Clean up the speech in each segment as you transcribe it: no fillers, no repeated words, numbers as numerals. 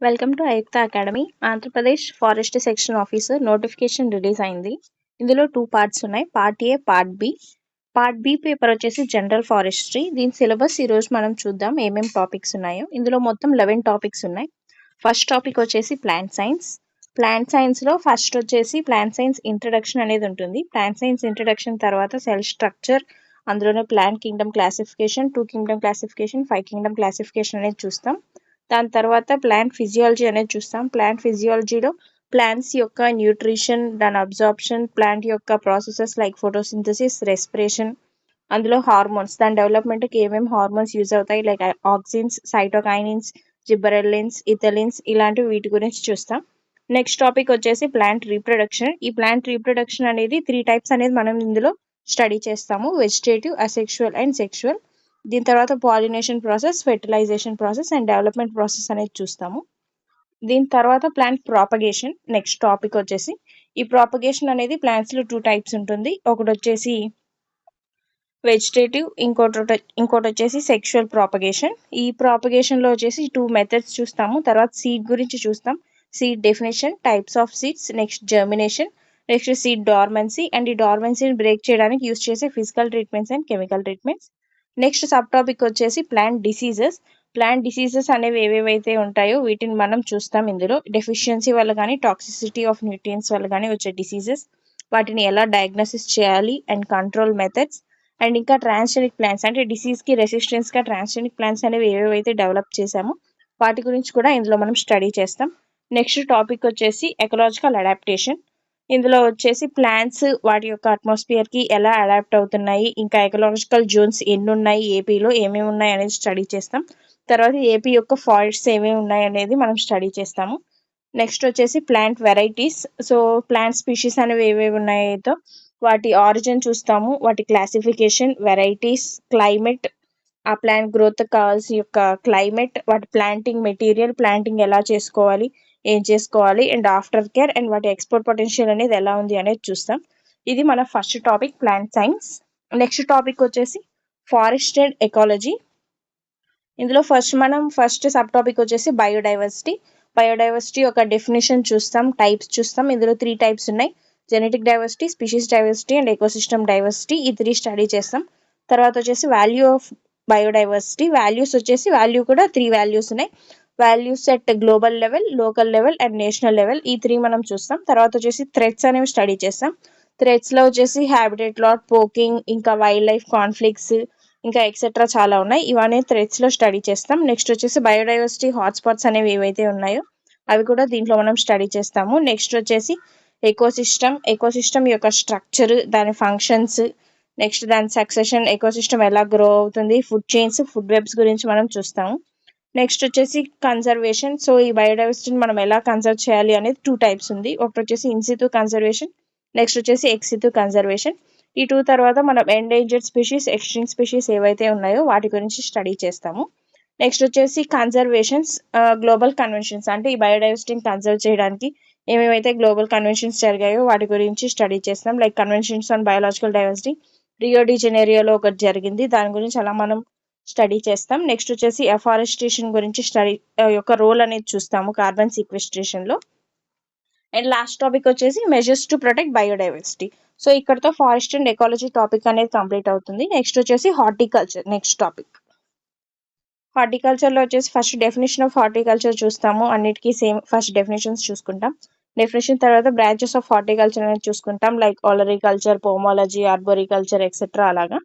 Welcome to Aayukta academy. Andhra Pradesh forest section officer notification release అయింది. ఇందులో 2 parts ఉన్నాయి. Part A, part B. Part B paper వచ్చేసి general forestry. దీని syllabus ఈరోజు మనం చూద్దాం ఏమేం టాపిక్స్ ఉన్నాయో. ఇందులో మొత్తం 11 టాపిక్స్ ఉన్నాయి. ఫస్ట్ టాపిక్ వచ్చేసి ప్లాంట్ సైన్స్. ప్లాంట్ సైన్స్లో ఫస్ట్ వచ్చేసి ప్లాంట్ సైన్స్ ఇంట్రడక్షన్ అనేది ఉంటుంది. ప్లాంట్ సైన్స్ ఇంట్రడక్షన్ తర్వాత సెల్ స్ట్రక్చర్, అందులోనే plant Kingdom classification, 2 Kingdom classification, 5 Kingdom classification అనేది చూస్తాం. దాని తర్వాత ప్లాంట్ ఫిజియాలజీ అనేది చూస్తాం. ప్లాంట్ ఫిజియాలజీలో ప్లాంట్స్ యొక్క న్యూట్రిషన్, దాని అబ్జార్ప్షన్, ప్లాంట్ యొక్క ప్రాసెసెస్ లైక్ ఫోటోసింథసిస్, రెస్పిరేషన్, అందులో హార్మోన్స్, దాని డెవలప్మెంట్కి ఏమేమి హార్మోన్స్ యూజ్ అవుతాయి లైక్ ఆక్సిన్స్, సైటోకైనిన్స్, జిబ్బరెల్లిన్స్, ఇథలిన్స్, ఇలాంటివి వీటి గురించి చూస్తాం. నెక్స్ట్ టాపిక్ వచ్చేసి ప్లాంట్ రీప్రొడక్షన్. ఈ ప్లాంట్ రీప్రొడక్షన్ అనేది 3 టైప్స్ అనేది మనం ఇందులో స్టడీ చేస్తాము: వెజిటేటివ్, అసెక్షువల్ అండ్ సెక్షువల్. దీని తర్వాత pollination process, fertilisation process and development process అనేది చూస్తాము. దీని తర్వాత ప్లాంట్ ప్రాపగేషన్ నెక్స్ట్ టాపిక్ వచ్చేసి. ఈ ప్రాపగేషన్ అనేది ప్లాంట్స్లో 2 టైప్స్ ఉంటుంది. ఒకటి వచ్చేసి వెజిటేటివ్, ఇంకోటి వచ్చేసి సెక్షువల్ ప్రాపగేషన్. ఈ ప్రాపగేషన్లో వచ్చేసి 2 మెథడ్స్ చూస్తాము. తర్వాత సీడ్ గురించి చూస్తాం. Seed definition, types of seeds, next germination, next seed dormancy and ఈ డార్మెన్సీని బ్రేక్ చేయడానికి యూజ్ చేసే physical treatments and chemical treatments. Next sub topic వచ్చేసి ప్లాంట్ డిసీజెస్. ప్లాంట్ డిసీజెస్ అనేవి ఏవేవైతే ఉంటాయో వీటిని మనం చూస్తాం. ఇందులో డెఫిషియన్సీ వల్ల కానీ, టాక్సిసిటీ ఆఫ్ న్యూట్రియన్స్ వల్ల కానీ వచ్చే డిసీజెస్, వాటిని ఎలా డయాగ్నోసిస్ చేయాలి అండ్ కంట్రోల్ మెథడ్స్, అండ్ ఇంకా ట్రాన్స్జెనిక్ ప్లాంట్స్ అంటే డిసీజ్కి రెసిస్టెన్స్గా ట్రాన్స్జెనిక్ ప్లాంట్స్ అనేవి ఏవేవైతే డెవలప్ చేశామో వాటి గురించి కూడా ఇందులో మనం స్టడీ చేస్తాం. నెక్స్ట్ టాపిక్ వచ్చేసి ఎకలాజికల్ అడాప్టేషన్. ఇందులో వచ్చేసి ప్లాంట్స్ వాటి యొక్క అట్మాస్ఫియర్కి ఎలా అడాప్ట్ అవుతున్నాయి, ఇంకా ఎకలాజికల్ జోన్స్ ఎన్ని ఉన్నాయి, ఏపీలో ఏమేమి ఉన్నాయి అనేది స్టడీ చేస్తాం. తర్వాత ఏపీ యొక్క ఫారెస్ట్స్ ఏమేమి ఉన్నాయి అనేది మనం స్టడీ చేస్తాము. నెక్స్ట్ వచ్చేసి plant varieties. So plant species అనేవి ఏవేవి ఉన్నాయో వాటి ఆరిజిన్ చూస్తాము, వాటి క్లాసిఫికేషన్, వెరైటీస్, క్లైమేట్, ఆ ప్లాంట్ గ్రోత్ కావాల్సిన యొక్క క్లైమేట్, వాటి ప్లాంటింగ్ మెటీరియల్, ప్లాంటింగ్ ఎలా చేసుకోవాలి, ఏం చేసుకోవాలి, అండ్ ఆఫ్టర్ కేర్, అండ్ వాటి ఎక్స్పోర్ట్ పొటెన్షియల్ అనేది ఎలా ఉంది అనేది చూస్తాం. ఇది మన first topic plant science. Next topic వచ్చేసి ఫారెస్ట్ అండ్ ఎకాలజీ. ఇందులో ఫస్ట్ సబ్ టాపిక్ వచ్చేసి బయోడైవర్సిటీ. బయోడైవర్సిటీ యొక్క డెఫినేషన్ చూస్తాం, టైప్స్ చూస్తాం. ఇందులో 3 టైప్స్ ఉన్నాయి: genetic diversity, species diversity and ecosystem diversity. ఈ 3 స్టడీ చేస్తాం. తర్వాత వచ్చేసి వాల్యూ ఆఫ్ బయోడైవర్సిటీ. వాల్యూ కూడా 3 వాల్యూస్ ఉన్నాయి. Values at global level, local level and national level. ఈ 3 మనం చూస్తాం. తర్వాత వచ్చేసి థ్రెట్స్ అనేవి స్టడీ చేస్తాం. థ్రెట్స్లో వచ్చేసి హ్యాబిటేట్ లాస్, పోకింగ్, ఇంకా వైల్డ్ లైఫ్ కాన్ఫ్లిక్ట్స్, ఇంకా ఎక్సెట్రా చాలా ఉన్నాయి. ఇవన్నీ థ్రెడ్స్లో స్టడీ చేస్తాం. నెక్స్ట్ వచ్చేసి బయోడైవర్సిటీ హాట్స్పాట్స్ అనేవి ఏవైతే ఉన్నాయో అవి కూడా దీంట్లో మనం స్టడీ చేస్తాము. నెక్స్ట్ వచ్చేసి ఎకోసిస్టమ్ యొక్క స్ట్రక్చర్, దాని ఫంక్షన్స్, నెక్స్ట్ దాని సక్సెషన్, ఎకోసిస్టమ్ ఎలా గ్రో అవుతుంది, ఫుడ్ చైన్స్, ఫుడ్ వెబ్స్ గురించి మనం చూస్తాము. నెక్స్ట్ వచ్చేసి కన్జర్వేషన్. సో ఈ బయోడైవర్సిటీని మనం ఎలా కన్జర్వ్ చేయాలి అనేది 2 టైప్స్ ఉంది. ఒకటి వచ్చేసి ఇన్సితు కన్జర్వేషన్, నెక్స్ట్ వచ్చేసి ఎక్సితు కన్జర్వేషన్. ఈ 2 తర్వాత మనం ఎండేంజర్డ్ స్పీషీస్, ఎక్స్టింక్ట్ స్పీషీస్ ఏవైతే ఉన్నాయో వాటి గురించి స్టడీ చేస్తాము. నెక్స్ట్ వచ్చేసి కన్జర్వేషన్స్, గ్లోబల్ కన్వెన్షన్స్ అంటే ఈ బయోడైవర్సిటీని కన్జర్వ్ చేయడానికి ఏమేమైతే గ్లోబల్ కన్వెన్షన్స్ జరిగాయో వాటి గురించి స్టడీ చేస్తాం. Like conventions on biological diversity Rio de జెనేరియోలో ఒకటి జరిగింది, దాని గురించి అలా మనం స్టడీ చేస్తాం. నెక్స్ట్ వచ్చేసి ఎఫారెస్టేషన్ గురించి స్టడీ యొక్క రోల్ అనేది చూస్తాము కార్బన్ సీక్వెస్ట్రేషన్లో. అండ్ లాస్ట్ టాపిక్ వచ్చేసి measures to protect biodiversity. So ఇక్కడతో ఫారెస్ట్ అండ్ ఎకాలజీ టాపిక్ అనేది కంప్లీట్ అవుతుంది. నెక్స్ట్ వచ్చేసి హార్టికల్చర్ నెక్స్ట్ టాపిక్. హార్టికల్చర్లో వచ్చేసి ఫస్ట్ డెఫినేషన్ ఆఫ్ హార్టికల్చర్ చూస్తాము. అన్నిటికీ సేమ్ ఫస్ట్ డెఫినేషన్స్ చూసుకుంటాం. డెఫినేషన్ తర్వాత బ్రాంచెస్ ఆఫ్ హార్టికల్చర్ అనేది చూసుకుంటాం, లైక్ ఆలరికల్చర్, పోమాలజీ, ఆర్బోరికల్చర్ ఎక్సెట్రా అలాగా.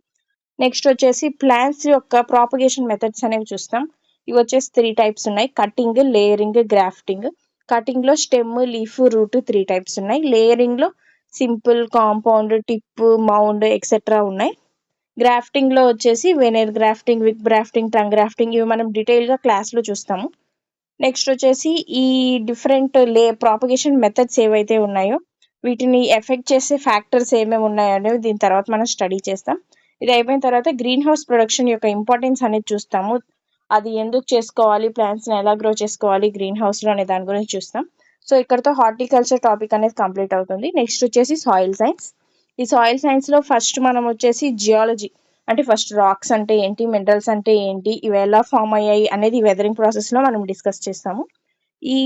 నెక్స్ట్ వచ్చేసి ప్లాంట్స్ యొక్క ప్రాపగేషన్ మెథడ్స్ అనేవి చూస్తాం. ఇవి వచ్చేసి 3 టైప్స్ ఉన్నాయి: cutting, layering, grafting. కటింగ్లో stem, leaf, root 3 types ఉన్నాయి. లేయరింగ్లో simple, compound, tip, mound etcetera ఉన్నాయి. గ్రాఫ్టింగ్లో వచ్చేసి veneer grafting, whip grafting, tongue grafting, ఇవి మనం డీటెయిల్గా క్లాస్లో చూస్తాము. నెక్స్ట్ వచ్చేసి ఈ డిఫరెంట్ ప్రాపగేషన్ మెథడ్స్ ఏవైతే ఉన్నాయో వీటిని ఎఫెక్ట్ చేసే ఫ్యాక్టర్స్ ఏమేమి ఉన్నాయో అనేవి దీని తర్వాత మనం స్టడీ చేస్తాం. ఇది అయిపోయిన తర్వాత గ్రీన్ హౌస్ ప్రొడక్షన్ యొక్క ఇంపార్టెన్స్ అనేది చూస్తాము. అది ఎందుకు చేసుకోవాలి, ప్లాంట్స్ని ఎలా గ్రో చేసుకోవాలి గ్రీన్ హౌస్లో అనే దాని గురించి చూస్తాం. సో ఇక్కడతో హార్టికల్చర్ టాపిక్ అనేది కంప్లీట్ అవుతుంది. నెక్స్ట్ వచ్చేసి సాయిల్ సైన్స్. ఈ సాయిల్ సైన్స్లో ఫస్ట్ మనం వచ్చేసి జియాలజీ అంటే ఫస్ట్ రాక్స్ అంటే ఏంటి, మినరల్స్ అంటే ఏంటి, ఇవి ఎలా ఫామ్ అయ్యాయి అనేది వెదరింగ్ ప్రాసెస్లో మనం డిస్కస్ చేస్తాము. ఈ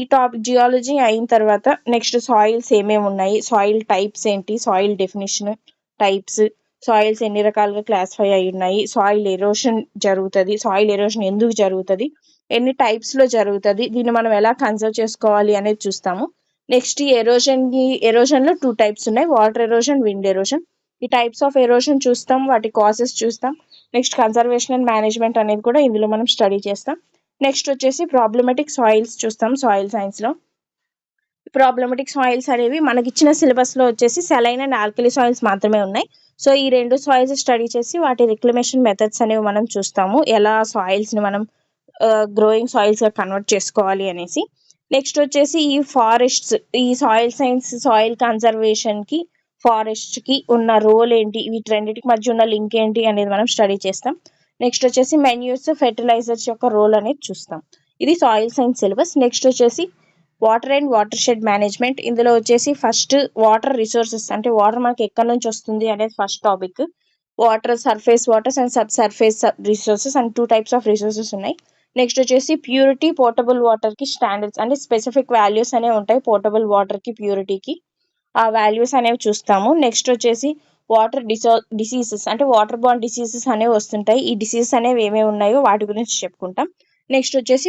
జియాలజీ అయిన తర్వాత నెక్స్ట్ సాయిల్స్ ఏమేమి ఉన్నాయి, సాయిల్ టైప్స్ ఏంటి, సాయిల్ డెఫినేషన్, టైప్స్, సాయిల్స్ ఎన్ని రకాలుగా క్లాసిఫై అయి ఉన్నాయి, సాయిల్ ఎరోషన్ జరుగుతుంది, సాయిల్ ఎరోషన్ ఎందుకు జరుగుతుంది, ఎన్ని టైప్స్లో జరుగుతుంది, దీన్ని మనం ఎలా కన్సర్వ్ చేసుకోవాలి అనేది చూస్తాము. నెక్స్ట్ ఈ ఎరోషన్లో 2 టైప్స్ ఉన్నాయి, వాటర్ ఎరోషన్, విండ్ ఎరోషన్. ఈ టైప్స్ ఆఫ్ ఎరోషన్ చూస్తాం, వాటి కాసెస్ చూస్తాం. నెక్స్ట్ కన్సర్వేషన్ అండ్ మేనేజ్మెంట్ అనేది కూడా ఇందులో మనం స్టడీ చేస్తాం. నెక్స్ట్ వచ్చేసి ప్రాబ్లమెటిక్ సాయిల్స్ చూస్తాం సాయిల్ సైన్స్లో. ప్రాబ్లమెటిక్ సాయిల్స్ అనేవి మనకి ఇచ్చిన సిలబస్లో వచ్చేసి సెలైన్ అండ్ ఆల్కలీ సాయిల్స్ మాత్రమే ఉన్నాయి. సో ఈ 2 సాయిల్స్ స్టడీ చేసి వాటి రిక్లమేషన్ మెథడ్స్ అనేవి మనం చూస్తాము, ఎలా సాయిల్స్ని మనం గ్రోయింగ్ సాయిల్స్గా కన్వర్ట్ చేసుకోవాలి అనేసి. నెక్స్ట్ వచ్చేసి ఈ ఫారెస్ట్స్, ఈ సాయిల్ సైన్స్, సాయిల్ కన్జర్వేషన్కి, ఫారెస్ట్కి ఉన్న రోల్ ఏంటి, వీటి రెండింటికి మధ్య ఉన్న లింక్ ఏంటి అనేది మనం స్టడీ చేస్తాం. నెక్స్ట్ వచ్చేసి మెన్యూర్స్, ఫెర్టిలైజర్స్ యొక్క రోల్ అనేది చూస్తాం. ఇది సాయిల్ సైన్స్ సిలబస్. నెక్స్ట్ వచ్చేసి water and water shed management. ఇందులో వచ్చేసి ఫస్ట్ వాటర్ రిసోర్సెస్, అంటే వాటర్ మనకి ఎక్కడి నుంచి వస్తుంది అనేది first topic. Water, surface waters and sub surface resources and 2 types of resources ఉన్నాయి. నెక్స్ట్ వచ్చేసి ప్యూరిటీ, పోర్టబుల్ వాటర్కి స్టాండర్డ్స్, అంటే స్పెసిఫిక్ వాల్యూస్ అనేవి ఉంటాయి పోర్టబుల్ వాటర్కి, ప్యూరిటీకి, ఆ వాల్యూస్ అనేవి చూస్తాము. నెక్స్ట్ వచ్చేసి వాటర్ డిసీజెస్, అంటే వాటర్ బార్న్ డిసీజెస్ అనేవి వస్తుంటాయి. ఈ డిసీజెస్ అనేవి ఏమేమి ఉన్నాయో వాటి గురించి చెప్పుకుంటాం. నెక్స్ట్ వచ్చేసి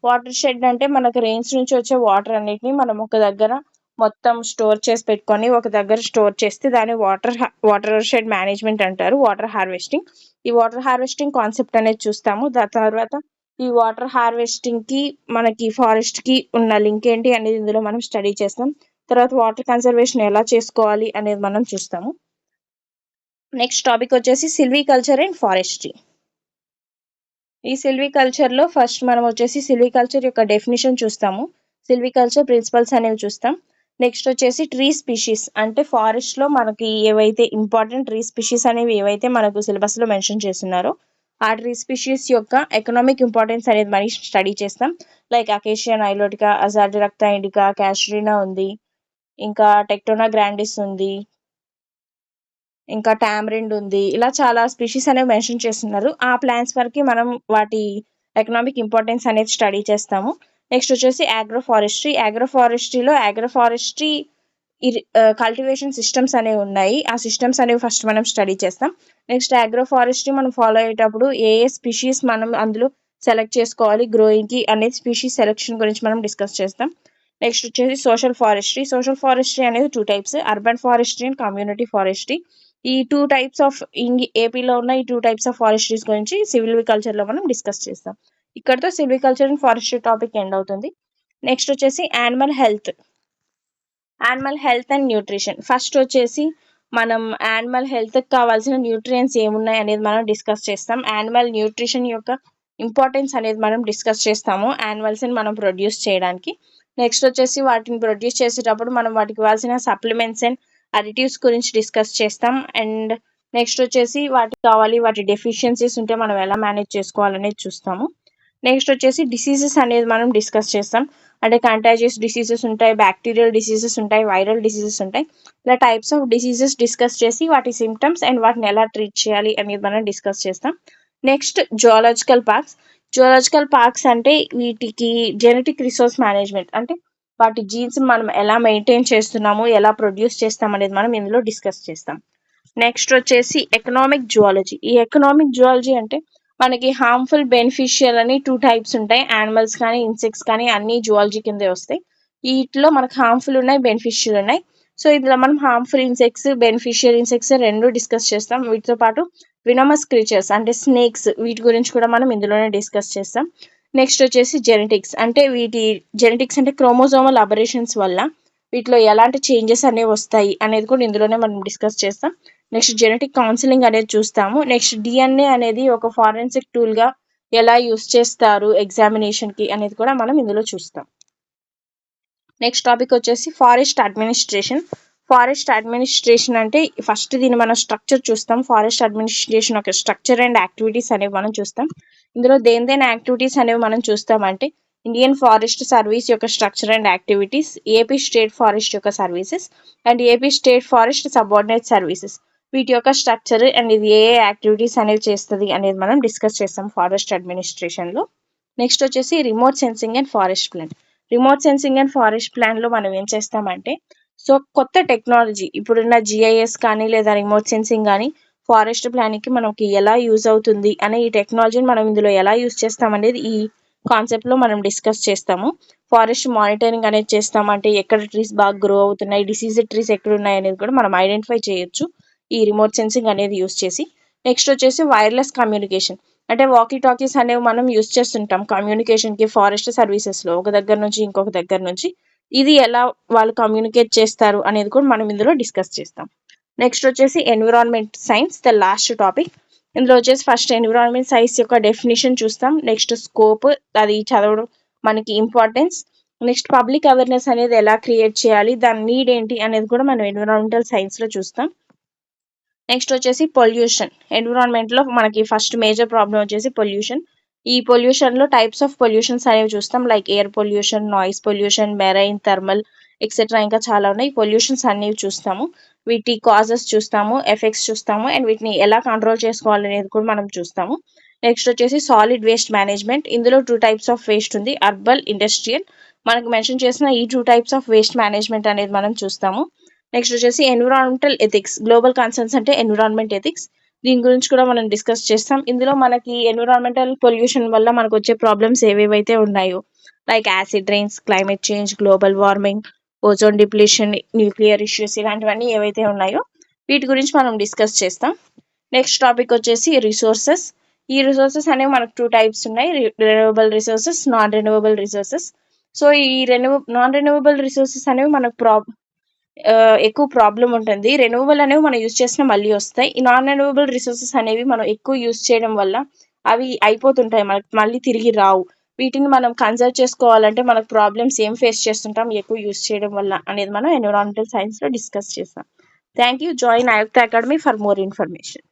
వాటర్ షెడ్ అంటే మనకు రెయిన్స్ నుంచి వచ్చే వాటర్ అన్నిటిని మనం ఒక దగ్గర మొత్తం స్టోర్ చేసి పెట్టుకొని ఒక దగ్గర స్టోర్ చేస్తే దాన్ని వాటర్ షెడ్ మేనేజ్మెంట్ అంటారు, వాటర్ హార్వెస్టింగ్. ఈ వాటర్ హార్వెస్టింగ్ కాన్సెప్ట్ అనేది చూస్తాము. దాని తర్వాత ఈ వాటర్ హార్వెస్టింగ్కి మనకి ఫారెస్ట్కి ఉన్న లింక్ ఏంటి అనేది ఇందులో మనం స్టడీ చేస్తాం. తర్వాత వాటర్ కన్జర్వేషన్ ఎలా చేసుకోవాలి అనేది మనం చూస్తాము. నెక్స్ట్ టాపిక్ వచ్చేసి సిల్వికల్చర్ అండ్ ఫారెస్ట్రీ. ఈ సిల్వికల్చర్లో ఫస్ట్ మనం వచ్చేసి సిల్వికల్చర్ యొక్క డెఫినేషన్ చూస్తాము, సిల్వికల్చర్ ప్రిన్సిపల్స్ అనేవి చూస్తాం. నెక్స్ట్ వచ్చేసి ట్రీ స్పీషీస్, అంటే ఫారెస్ట్లో మనకి ఏవైతే ఇంపార్టెంట్ ట్రీ స్పీషీస్ అనేవి ఏవైతే మనకు సిలబస్లో మెన్షన్ చేస్తున్నారో ఆ ట్రీ స్పీషీస్ యొక్క ఎకనామిక్ ఇంపార్టెన్స్ అనేది మనం స్టడీ చేస్తాం. లైక్ అకేషియా నైలోటికా, అజాడిరక్తా ఇండికా, క్యాషరీనా ఉంది, ఇంకా టెక్టోనా గ్రాండిస్ ఉంది, ఇంకా టామరిండ్ ఉంది. ఇలా చాలా స్పీషీస్ అనేవి మెన్షన్ చేస్తున్నారు. ఆ ప్లాంట్స్ వరకు మనం వాటి ఎకనామిక్ ఇంపార్టెన్స్ అనేది స్టడీ చేస్తాము. నెక్స్ట్ వచ్చేసి అగ్రోఫారెస్ట్రీలో అగ్రోఫారెస్ట్రీ కల్టివేషన్ సిస్టమ్స్ అనేవి ఉన్నాయి. ఆ సిస్టమ్స్ అనేవి ఫస్ట్ మనం స్టడీ చేస్తాం. నెక్స్ట్ అగ్రోఫారెస్ట్రీ మనం ఫాలో అయ్యేటప్పుడు ఏ స్పీషీస్ మనం అందులో సెలెక్ట్ చేసుకోవాలి గ్రోయింగ్కి అనేది స్పీషీస్ సెలెక్షన్ గురించి మనం డిస్కస్ చేస్తాం. నెక్స్ట్ వచ్చేసి సోషల్ ఫారెస్ట్రీ అనేది 2 types, urban forestry and community forestry. ఈ 2 టైప్స్ ఆఫ్ ఏపీలో ఉన్న ఈ 2 టైప్స్ ఆఫ్ ఫారెస్ట్రీస్ గురించి సిల్వికల్చర్లో మనం డిస్కస్ చేస్తాం. ఇక్కడతో silviculture and forestry topic end అవుతుంది. నెక్స్ట్ వచ్చేసి animal health and nutrition. First వచ్చేసి మనం యానిమల్ హెల్త్కి కావాల్సిన న్యూట్రియంట్స్ ఏమున్నాయి అనేది మనం డిస్కస్ చేస్తాం. యానిమల్ న్యూట్రిషన్ యొక్క ఇంపార్టెన్స్ అనేది మనం డిస్కస్ చేస్తాము యానిమల్స్ని మనం ప్రొడ్యూస్ చేయడానికి. నెక్స్ట్ వచ్చేసి వాటిని ప్రొడ్యూస్ చేసేటప్పుడు మనం వాటికి ఇవ్వాల్సిన సప్లిమెంట్స్ అండ్ అడిటివ్స్ గురించి డిస్కస్ చేస్తాం. అండ్ నెక్స్ట్ వచ్చేసి వాటి డెఫిషియన్సీస్ ఉంటే మనం ఎలా మేనేజ్ చేసుకోవాలనేది చూస్తాము. నెక్స్ట్ వచ్చేసి డిసీజెస్ అనేది మనం డిస్కస్ చేస్తాం, అంటే కంటాజియస్ డిసీజెస్ ఉంటాయి, బ్యాక్టీరియల్ డిసీజెస్ ఉంటాయి, వైరల్ డిసీజెస్ ఉంటాయి. ఇలా టైప్స్ ఆఫ్ డిసీజెస్ డిస్కస్ చేసి వాటి సిమ్టమ్స్ అండ్ వాటిని ఎలా ట్రీట్ చేయాలి అనేది మనం డిస్కస్ చేస్తాం. నెక్స్ట్ జువలాజికల్ పార్క్స్ అంటే వీటికి జెనెటిక్ రిసోర్స్ మేనేజ్మెంట్, అంటే వాటి జీన్స్ మనం ఎలా మెయింటైన్ చేస్తున్నాము, ఎలా ప్రొడ్యూస్ చేస్తాం అనేది మనం ఇందులో డిస్కస్ చేస్తాం. నెక్స్ట్ వచ్చేసి ఎకనామిక్ జువాలజీ. ఈ ఎకనామిక్ జువాలజీ అంటే మనకి హార్మ్ఫుల్, బెనిఫిషియల్ అని 2 టైప్స్ ఉంటాయి. యానిమల్స్ కానీ ఇన్సెక్ట్స్ కానీ అన్ని జువాలజీ కిందే వస్తాయి. వీటిలో మనకు హార్మ్ఫుల్ ఉన్నాయి, బెనిఫిషియల్ ఉన్నాయి. సో ఇందులో మనం harmful insects, beneficial insects 2 discuss చేస్తాం. వీటితో పాటు వినమస్ క్రీచర్స్ అంటే స్నేక్స్, వీటి గురించి కూడా మనం ఇందులోనే డిస్కస్ చేస్తాం. నెక్స్ట్ వచ్చేసి జెనెటిక్స్, అంటే జెనెటిక్స్ అంటే క్రోమోజోమల్ అబరేషన్స్ వల్ల వీటిలో ఎలాంటి చేంజెస్ అనేవి వస్తాయి అనేది కూడా ఇందులోనే మనం డిస్కస్ చేస్తాం. నెక్స్ట్ జెనెటిక్ కౌన్సిలింగ్ అనేది చూస్తాము. నెక్స్ట్ డిఎన్ఏ అనేది ఒక ఫారెన్సిక్ టూల్గా ఎలా యూస్ చేస్తారు ఎగ్జామినేషన్కి అనేది కూడా మనం ఇందులో చూస్తాం. నెక్స్ట్ టాపిక్ వచ్చేసి ఫారెస్ట్ అడ్మినిస్ట్రేషన్ అంటే ఫస్ట్ దీన్ని మనం స్ట్రక్చర్ చూస్తాం. ఫారెస్ట్ అడ్మినిస్ట్రేషన్ ఒక స్ట్రక్చర్ అండ్ యాక్టివిటీస్ అనేవి మనం చూస్తాం. ఇందులో దేని యాక్టివిటీస్ అనేవి మనం చూస్తామంటే ఇండియన్ ఫారెస్ట్ సర్వీస్ యొక్క structure and activities, AP state forest యొక్క services and AP state forest subordinate services, వీటి యొక్క స్ట్రక్చర్ అండ్ ఇది ఏ యాక్టివిటీస్ అనేవి చేస్తుంది అనేది మనం డిస్కస్ చేస్తాం ఫారెస్ట్ అడ్మినిస్ట్రేషన్లో. నెక్స్ట్ వచ్చేసి remote sensing and forest plan. Remote sensing and forest ప్లాన్లో మనం ఏం చేస్తామంటే, సో కొత్త టెక్నాలజీ ఇప్పుడున్న జిఐఎస్ కానీ లేదా రిమోట్ సెన్సింగ్ కానీ ఫారెస్ట్ ప్లానింగ్కి మనకి ఎలా యూజ్ అవుతుంది అనే ఈ టెక్నాలజీని మనం ఇందులో ఎలా యూజ్ చేస్తాం అనేది ఈ కాన్సెప్ట్లో మనం డిస్కస్ చేస్తాము. ఫారెస్ట్ మానిటరింగ్ అనేది చేస్తామంటే ఎక్కడ ట్రీస్ బాగా గ్రో అవుతున్నాయి, డిసీజ్డ్ ట్రీస్ ఎక్కడ ఉన్నాయి అనేది కూడా మనం ఐడెంటిఫై చేయొచ్చు ఈ రిమోట్ సెన్సింగ్ అనేది యూజ్ చేసి. నెక్స్ట్ వచ్చేసి వైర్లెస్ కమ్యూనికేషన్, అంటే వాకీ టాకీస్ అనేవి మనం యూజ్ చేస్తుంటాం కమ్యూనికేషన్కి ఫారెస్ట్ సర్వీసెస్లో, ఒక దగ్గర నుంచి ఇంకొక దగ్గర నుంచి. ఇది ఎలా వాళ్ళు కమ్యూనికేట్ చేస్తారు అనేది కూడా మనం ఇందులో డిస్కస్ చేస్తాం. నెక్స్ట్ వచ్చేసి environment science, the last topic. ఇందులో వచ్చేసి ఫస్ట్ ఎన్విరాన్మెంట్ సైన్స్ యొక్క డెఫినేషన్ చూస్తాం, నెక్స్ట్ స్కోప్, అది చదవడం మనకి ఇంపార్టెన్స్, నెక్స్ట్ పబ్లిక్ అవేర్నెస్ అనేది ఎలా క్రియేట్ చేయాలి, దాని నీడ్ ఏంటి అనేది కూడా మనం ఎన్విరాన్మెంటల్ సైన్స్లో చూస్తాం. నెక్స్ట్ వచ్చేసి పొల్యూషన్, ఎన్విరాన్మెంట్లో మనకి ఫస్ట్ మేజర్ ప్రాబ్లం వచ్చేసి పొల్యూషన్. ఈ పొల్యూషన్లో టైప్స్ ఆఫ్ పొల్యూషన్స్ అనేవి చూస్తాం, like air pollution, noise pollution, marine, thermal etcetera, ఇంకా చాలా ఉన్నాయి. పొల్యూషన్స్ అనేవి చూస్తాము, వీటి కాజెస్ చూస్తాము, ఎఫెక్ట్స్ చూస్తాము, అండ్ వీటిని ఎలా కంట్రోల్ చేసుకోవాలనేది కూడా మనం చూస్తాము. నెక్స్ట్ వచ్చేసి సాలిడ్ వేస్ట్ మేనేజ్మెంట్, ఇందులో 2 టైప్స్ ఆఫ్ వేస్ట్ ఉంది, అర్బన్, ఇండస్ట్రియల్. మనకు మెన్షన్ చేసిన ఈ 2 టైప్స్ ఆఫ్ వేస్ట్ మేనేజ్మెంట్ అనేది మనం చూస్తాము. నెక్స్ట్ వచ్చేసి ఎన్విరాన్మెంటల్ ఎథిక్స్, గ్లోబల్ కన్సర్న్స్ అంటే ఎన్విరాన్మెంట్ ఎథిక్స్, దీని గురించి కూడా మనం డిస్కస్ చేస్తాం. ఇందులో మనకి ఎన్విరాన్మెంటల్ పొల్యూషన్ వల్ల మనకు వచ్చే ప్రాబ్లమ్స్ ఏవేవైతే ఉన్నాయో, like acid rains, climate change, global warming, ozone depletion, nuclear issues, ఇలాంటివన్నీ ఏవైతే ఉన్నాయో వీటి గురించి మనం డిస్కస్ చేస్తాం. నెక్స్ట్ టాపిక్ వచ్చేసి రిసోర్సెస్. ఈ రిసోర్సెస్ అనేవి మనకు 2 టైప్స్ ఉన్నాయి, renewable resources, non renewable resources. So ఈ నాన్ రెన్యూవబుల్ రిసోర్సెస్ అనేవి మనకు ఎక్కువ ప్రాబ్లం ఉంటుంది. రెన్యూవబుల్ అనేవి మనం యూజ్ చేసినా మళ్ళీ వస్తాయి. ఈ నాన్ రెన్యూవబుల్ రిసోర్సెస్ అనేవి మనం ఎక్కువ యూజ్ చేయడం వల్ల అవి అయిపోతుంటాయి, మనకు మళ్ళీ తిరిగి రావు. వీటిని మనం కన్సర్వ్ చేసుకోవాలంటే మనకు ప్రాబ్లమ్స్ ఏం ఫేస్ చేస్తుంటాం ఎక్కువ యూజ్ చేయడం వల్ల అనేది మనం ఎన్విరాన్మెంటల్ సైన్స్లో డిస్కస్ చేస్తాం. Thank you. Join Aayukta academy for more information.